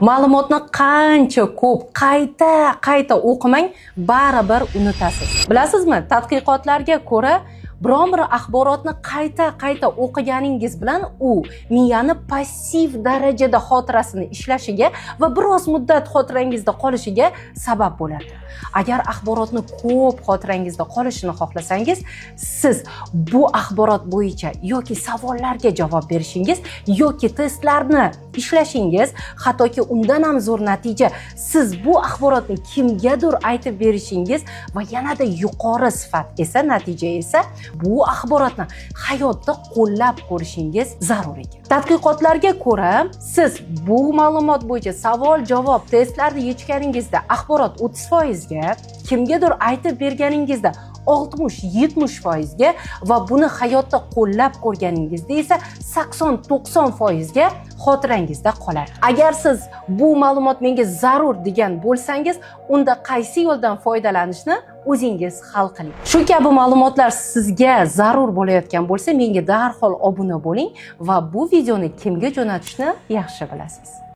Ma'lumotni qancha ko'p qayta o'qimang, baribir unutasiz. Bilasizmi, tadqiqotlarga ko'ra, biron bir axborotni qayta o'qiganingiz bilan u miyani passiv darajada xotirasini ishlashiga va biroz muddat xotirangizda qolishiga sabab bo'ladi. Agar axborotni ko'p xotirangizda qolishini xohlasangiz, siz bu axborot bo'yicha yoki savollarga javob berishingiz yoki testlarni ishlashingiz, hattoki undan ham zo'r natija siz bu axborotni kimgadir aytib berishingiz va yanada yuqori sifat esa natija esa bu axborotni hayotda qo'llab ko'rishingiz zarur ekan. Tadqiqotlarga ko'ra, siz bu ma'lumot bo'yicha savol-javob testlarni yechganingizda axborot 30% ga, kimgadir aytib berganingizda 60-70% ga va buni hayotda qo'llab ko'rganingizda esa 80-90% ga xotirangizda qoladi. Agar siz bu ma'lumot menga zarur degan bo'lsangiz, unda qaysi yo'ldan foydalanishni o'zingiz hal qiling. Shu kabi ma'lumotlar sizga zarur bo'layotgan bo'lsa, menga darhol obuna bo'ling va bu videoni kimga jo'natishni yaxshi bilasiz.